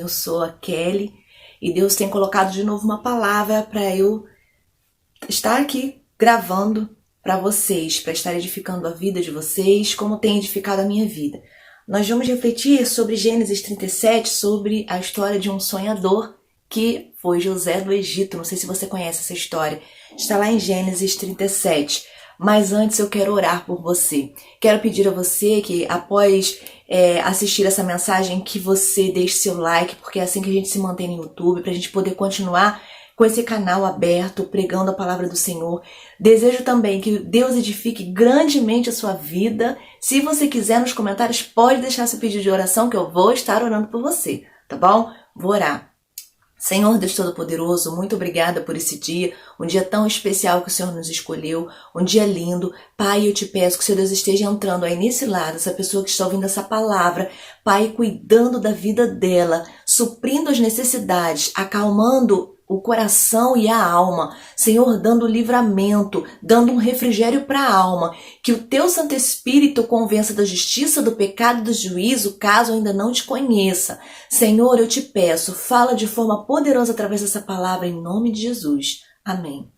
Eu sou a Kelly e Deus tem colocado de novo uma palavra para eu estar aqui gravando para vocês, para estar edificando a vida de vocês, como tem edificado a minha vida. Nós vamos refletir sobre Gênesis 37, sobre a história de um sonhador que foi José do Egito. Não sei se você conhece essa história. Está lá em Gênesis 37. Mas antes eu quero orar por você. Quero pedir a você que após assistir essa mensagem, que você deixe seu like, porque é assim que a gente se mantém no YouTube, para a gente poder continuar com esse canal aberto, pregando a palavra do Senhor. Desejo também que Deus edifique grandemente a sua vida. Se você quiser, nos comentários, pode deixar seu pedido de oração, que eu vou estar orando por você, tá bom? Vou orar. Senhor Deus Todo-Poderoso, muito obrigada por esse dia, um dia tão especial que o Senhor nos escolheu, um dia lindo. Pai, eu te peço que o Senhor Deus esteja entrando aí nesse lado, essa pessoa que está ouvindo essa palavra, Pai, cuidando da vida dela, suprindo as necessidades, acalmando o coração e a alma, Senhor, dando livramento, dando um refrigério para a alma, que o teu Santo Espírito convença da justiça, do pecado e do juízo, caso ainda não te conheça. Senhor, eu te peço, fala de forma poderosa através dessa palavra, em nome de Jesus. Amém.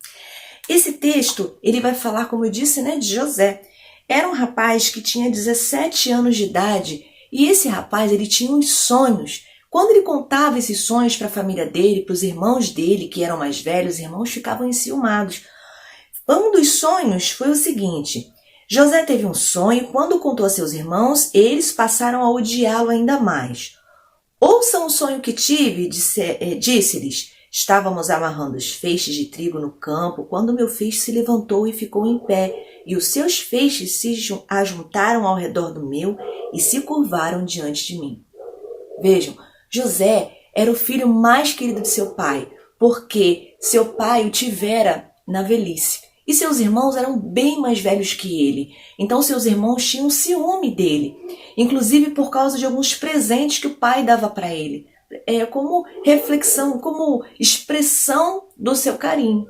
Esse texto, ele vai falar, como eu disse, de José. Era um rapaz que tinha 17 anos de idade, e esse rapaz, ele tinha uns sonhos. Quando ele contava esses sonhos para a família dele, para os irmãos dele, que eram mais velhos, os irmãos ficavam enciumados. Um dos sonhos foi o seguinte: José teve um sonho e quando contou a seus irmãos, eles passaram a odiá-lo ainda mais. Ouçam o sonho que tive, disse-lhes. Estávamos amarrando os feixes de trigo no campo, quando meu feixe se levantou e ficou em pé, e os seus feixes se ajuntaram ao redor do meu e se curvaram diante de mim. Vejam, José era o filho mais querido de seu pai, porque seu pai o tivera na velhice. E seus irmãos eram bem mais velhos que ele. Então seus irmãos tinham ciúme dele, inclusive por causa de alguns presentes que o pai dava para ele, como reflexão, como expressão do seu carinho,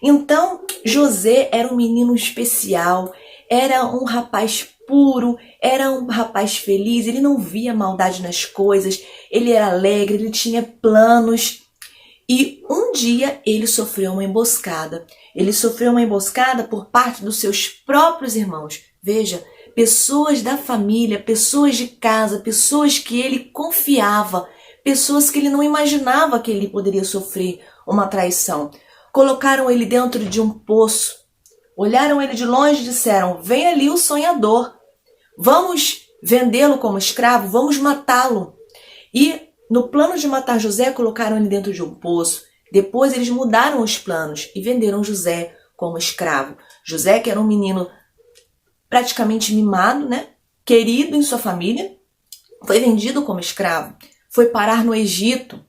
Então José era um menino especial, era um rapaz puro, era um rapaz feliz, ele não via maldade nas coisas, ele era alegre, ele tinha planos. E um dia ele sofreu uma emboscada. Ele sofreu uma emboscada por parte dos seus próprios irmãos. Veja, pessoas da família, pessoas de casa, pessoas que ele confiava, pessoas que ele não imaginava que ele poderia sofrer uma traição. Colocaram ele dentro de um poço, olharam ele de longe e disseram: vem ali o sonhador. Vamos vendê-lo como escravo, vamos matá-lo. E no plano de matar José, colocaram ele dentro de um poço. Depois eles mudaram os planos e venderam José como escravo. José, que era um menino praticamente mimado, querido em sua família, foi vendido como escravo. Foi parar no Egito,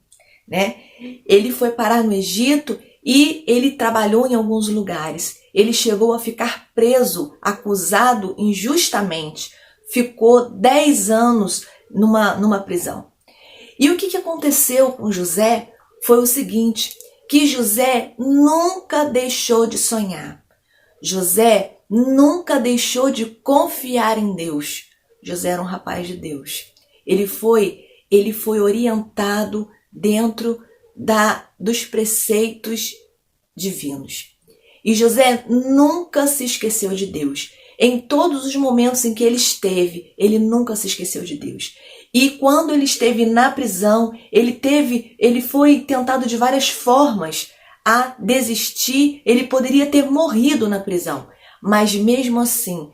Ele foi parar no Egito e ele trabalhou em alguns lugares. Ele chegou a ficar preso, acusado injustamente. Ficou 10 anos numa prisão. E o que aconteceu com José foi o seguinte, que José nunca deixou de sonhar. José nunca deixou de confiar em Deus. José era um rapaz de Deus. Ele foi orientado dentro dos preceitos divinos. E José nunca se esqueceu de Deus. Em todos os momentos em que ele esteve, ele nunca se esqueceu de Deus. E quando ele esteve na prisão, ele foi tentado de várias formas a desistir. Ele poderia ter morrido na prisão. Mas mesmo assim,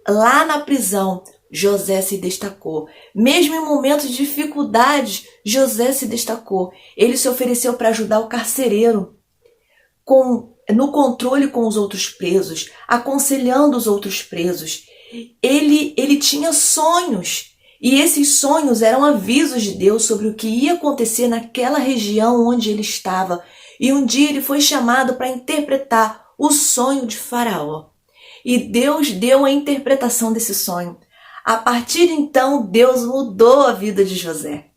lá na prisão, José se destacou. Mesmo em momentos de dificuldades, José se destacou. Ele se ofereceu para ajudar o carcereiro no controle com os outros presos, aconselhando os outros presos. Ele tinha sonhos, e esses sonhos eram avisos de Deus sobre o que ia acontecer naquela região onde ele estava. E um dia ele foi chamado para interpretar o sonho de Faraó. E Deus deu a interpretação desse sonho. A partir de então, Deus mudou a vida de José.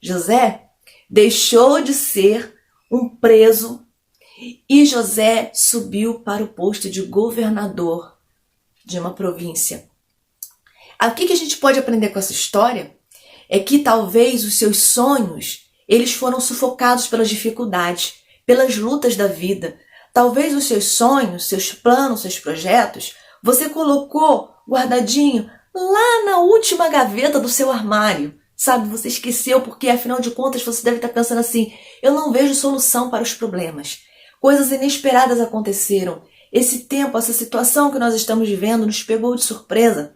José deixou de ser um preso e José subiu para o posto de governador de uma província. O que a gente pode aprender com essa história? é que talvez os seus sonhos, eles foram sufocados pelas dificuldades, pelas lutas da vida. Talvez os seus sonhos, seus planos, seus projetos, você colocou guardadinho lá na última gaveta do seu armário. Sabe, você esqueceu porque, afinal de contas, você deve estar pensando assim, eu não vejo solução para os problemas. Coisas inesperadas aconteceram. Esse tempo, essa situação que nós estamos vivendo nos pegou de surpresa.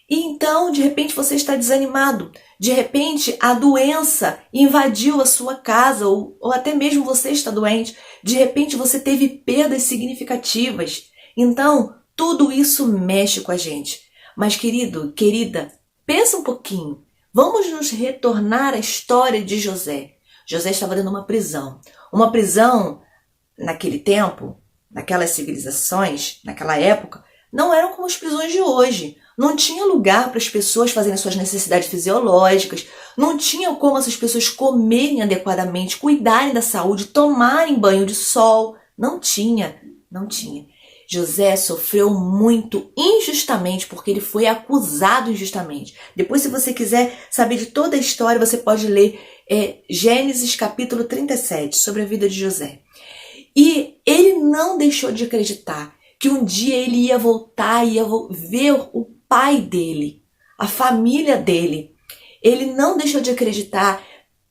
E então, de repente, você está desanimado. De repente, a doença invadiu a sua casa, ou até mesmo você está doente. De repente, você teve perdas significativas. Então, tudo isso mexe com a gente. Mas, querido, querida, pensa um pouquinho. Vamos nos retornar à história de José. José estava dentro de uma prisão. Uma prisão, naquele tempo, naquelas civilizações, naquela época, não eram como as prisões de hoje. Não tinha lugar para as pessoas fazerem suas necessidades fisiológicas. Não tinha como essas pessoas comerem adequadamente, cuidarem da saúde, tomarem banho de sol. Não tinha. José sofreu muito injustamente porque ele foi acusado injustamente. Depois, se você quiser saber de toda a história, você pode ler Gênesis capítulo 37, sobre a vida de José. E ele não deixou de acreditar que um dia ele ia voltar, ia ver o pai dele, a família dele. Ele não deixou de acreditar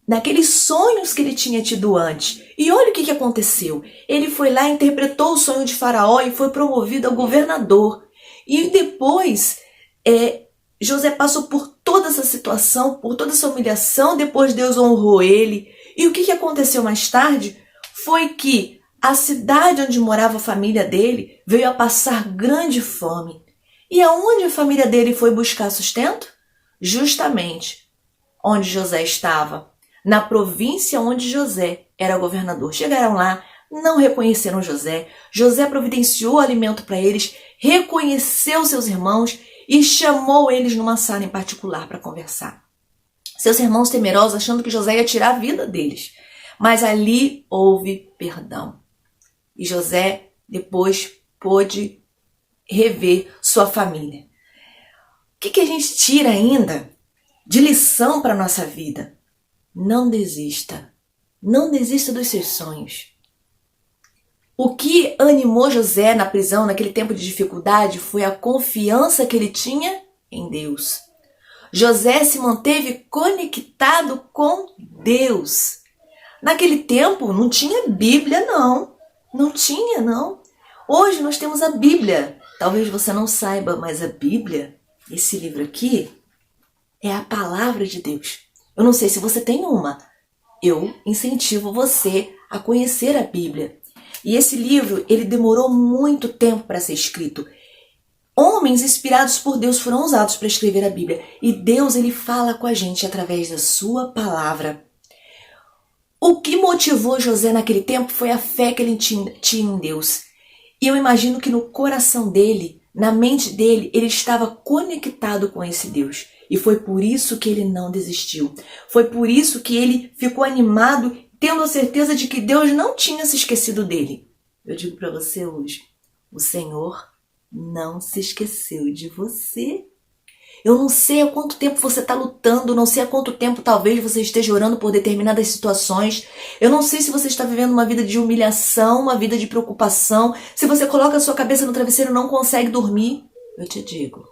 naqueles sonhos que ele tinha tido antes. E olha o que aconteceu. Ele foi lá, interpretou o sonho de Faraó e foi promovido a governador. E depois, José passou por toda essa situação, por toda essa humilhação. Depois Deus honrou ele. E o que aconteceu mais tarde foi que a cidade onde morava a família dele veio a passar grande fome. E aonde a família dele foi buscar sustento? Justamente onde José estava, na província onde José era governador. Chegaram lá, não reconheceram José. José providenciou alimento para eles, reconheceu seus irmãos e chamou eles numa sala em particular para conversar. Seus irmãos temerosos achando que José ia tirar a vida deles. Mas ali houve perdão. E José depois pôde rever sua família. O que a gente tira ainda de lição para a nossa vida? Não desista. Não desista dos seus sonhos. O que animou José na prisão, naquele tempo de dificuldade, foi a confiança que ele tinha em Deus. José se manteve conectado com Deus. Naquele tempo não tinha Bíblia, não. Não tinha, não. Hoje nós temos a Bíblia. Talvez você não saiba, mas a Bíblia, esse livro aqui, é a palavra de Deus. Eu não sei se você tem uma. Eu incentivo você a conhecer a Bíblia. E esse livro, ele demorou muito tempo para ser escrito. Homens inspirados por Deus foram usados para escrever a Bíblia. E Deus, ele fala com a gente através da sua palavra. O que motivou José naquele tempo foi a fé que ele tinha em Deus. E eu imagino que no coração dele, na mente dele, ele estava conectado com esse Deus. E foi por isso que ele não desistiu. Foi por isso que ele ficou animado, tendo a certeza de que Deus não tinha se esquecido dele. Eu digo para você hoje, o Senhor não se esqueceu de você. Eu não sei há quanto tempo você está lutando, não sei há quanto tempo talvez você esteja orando por determinadas situações. Eu não sei se você está vivendo uma vida de humilhação, uma vida de preocupação. Se você coloca a sua cabeça no travesseiro e não consegue dormir, eu te digo,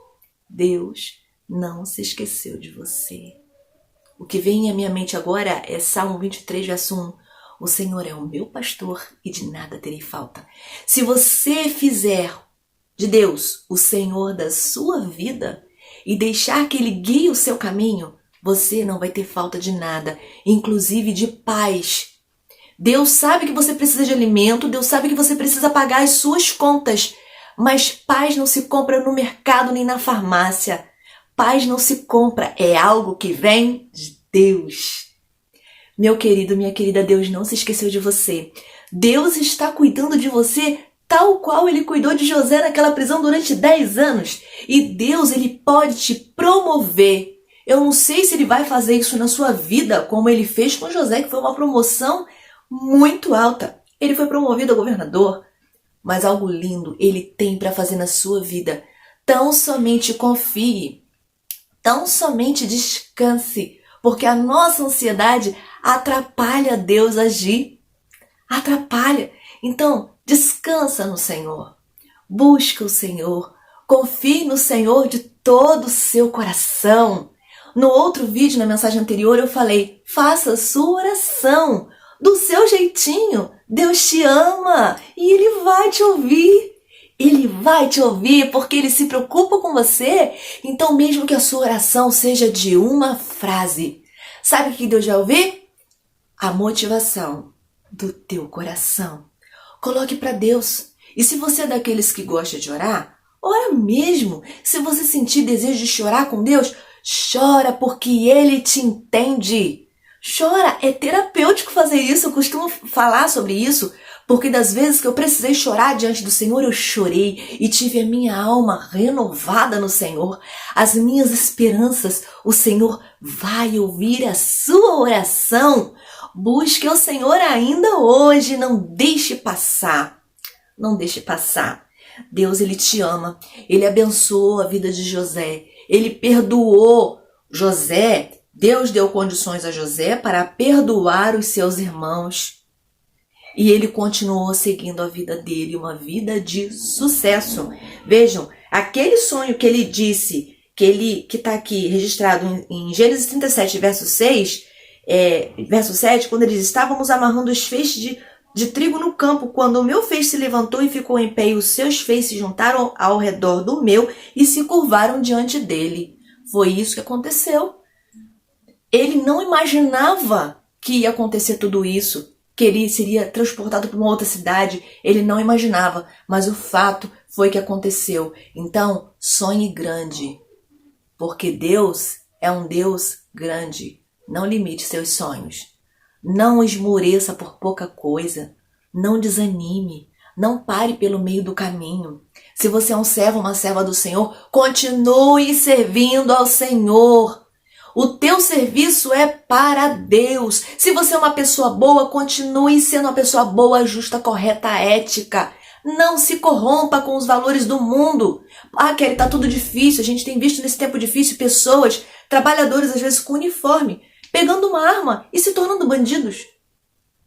Deus não se esqueceu de você. O que vem à minha mente agora é Salmo 23, verso 1. O Senhor é o meu pastor e de nada terei falta. Se você fizer de Deus o Senhor da sua vida e deixar que Ele guie o seu caminho, você não vai ter falta de nada, inclusive de paz. Deus sabe que você precisa de alimento, Deus sabe que você precisa pagar as suas contas, mas paz não se compra no mercado nem na farmácia. Paz não se compra, é algo que vem de Deus. Meu querido, minha querida, Deus não se esqueceu de você. Deus está cuidando de você tal qual Ele cuidou de José naquela prisão durante 10 anos. E Deus, Ele pode te promover. Eu não sei se Ele vai fazer isso na sua vida, como Ele fez com José, que foi uma promoção muito alta. Ele foi promovido a governador, mas algo lindo Ele tem para fazer na sua vida. Tão somente confie. Tão somente descanse, porque a nossa ansiedade atrapalha Deus agir. Atrapalha. Então, descansa no Senhor. Busca o Senhor. Confie no Senhor de todo o seu coração. No outro vídeo, na mensagem anterior, eu falei, faça a sua oração do seu jeitinho. Deus te ama e Ele vai te ouvir. Ele vai te ouvir porque Ele se preocupa com você. Então, mesmo que a sua oração seja de uma frase, sabe o que Deus vai ouvir? A motivação do teu coração. Coloque para Deus. E se você é daqueles que gosta de orar, ora mesmo. Se você sentir desejo de chorar com Deus, chora porque Ele te entende. Chora, é terapêutico fazer isso. Eu costumo falar sobre isso, porque das vezes que eu precisei chorar diante do Senhor, eu chorei e tive a minha alma renovada no Senhor. As minhas esperanças, o Senhor vai ouvir a sua oração. Busque o Senhor ainda hoje, não deixe passar. Não deixe passar. Deus, Ele te ama. Ele abençoou a vida de José. Ele perdoou José. Deus deu condições a José para perdoar os seus irmãos. E ele continuou seguindo a vida dele, uma vida de sucesso. Vejam, aquele sonho que ele disse, que está aqui registrado em Gênesis 37, verso 6, verso 7, quando ele diz, estávamos amarrando os feixes de trigo no campo, quando o meu feixe se levantou e ficou em pé, e os seus feixes se juntaram ao redor do meu e se curvaram diante dele. Foi isso que aconteceu. Ele não imaginava que ia acontecer tudo isso, que ele seria transportado para uma outra cidade. Ele não imaginava, mas o fato foi que aconteceu. Então, sonhe grande, porque Deus é um Deus grande. Não limite seus sonhos. Não esmoreça por pouca coisa. Não desanime. Não pare pelo meio do caminho. Se você é um servo, uma serva do Senhor, continue servindo ao Senhor. O teu serviço é para Deus. Se você é uma pessoa boa, continue sendo uma pessoa boa, justa, correta, ética. Não se corrompa com os valores do mundo. Ah, Kelly, tá tudo difícil. A gente tem visto nesse tempo difícil pessoas, trabalhadores às vezes com uniforme, pegando uma arma e se tornando bandidos.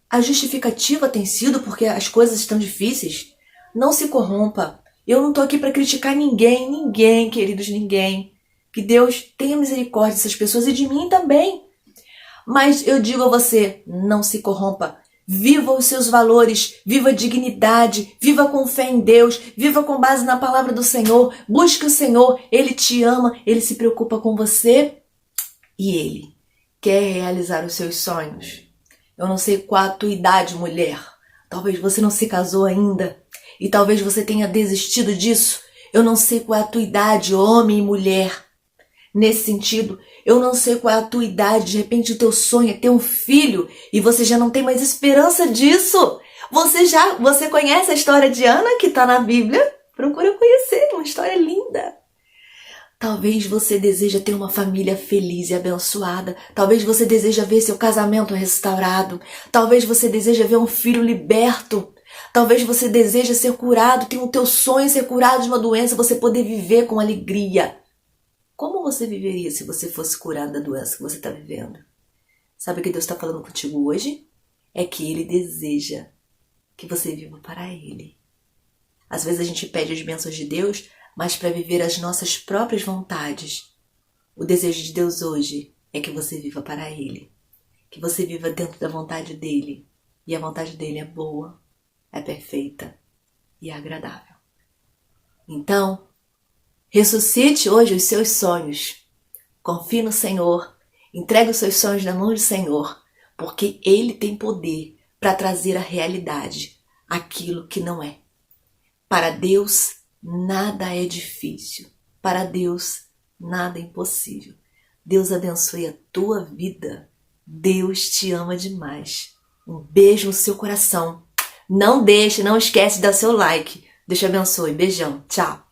A justificativa tem sido porque as coisas estão difíceis. Não se corrompa. Eu não tô aqui para criticar ninguém, queridos, ninguém. Que Deus tenha misericórdia dessas pessoas e de mim também. Mas eu digo a você, não se corrompa. Viva os seus valores, viva a dignidade, viva com fé em Deus, viva com base na palavra do Senhor. Busque o Senhor, Ele te ama, Ele se preocupa com você e Ele quer realizar os seus sonhos. Eu não sei qual a tua idade, mulher. Talvez você não se casou ainda e talvez você tenha desistido disso. Eu não sei qual é a tua idade, homem e mulher. Nesse sentido, eu não sei qual é a tua idade, de repente o teu sonho é ter um filho e você já não tem mais esperança disso. Você conhece a história de Ana que está na Bíblia? Procura conhecer, uma história linda. Talvez você deseja ter uma família feliz e abençoada. Talvez você deseja ver seu casamento restaurado. Talvez você deseja ver um filho liberto. Talvez você deseja ser curado, tem o teu sonho ser curado de uma doença, você poder viver com alegria. Como você viveria se você fosse curado da doença que você está vivendo? Sabe o que Deus está falando contigo hoje? É que Ele deseja que você viva para Ele. Às vezes a gente pede as bênçãos de Deus, mas para viver as nossas próprias vontades. O desejo de Deus hoje é que você viva para Ele. Que você viva dentro da vontade dEle. E a vontade dEle é boa, é perfeita e é agradável. Então, ressuscite hoje os seus sonhos. Confie no Senhor. Entregue os seus sonhos na mão do Senhor, porque Ele tem poder para trazer à realidade aquilo que não é. Para Deus, nada é difícil. Para Deus, nada é impossível. Deus abençoe a tua vida. Deus te ama demais. Um beijo no seu coração. Não esquece de dar seu like. Deus te abençoe. Beijão. Tchau.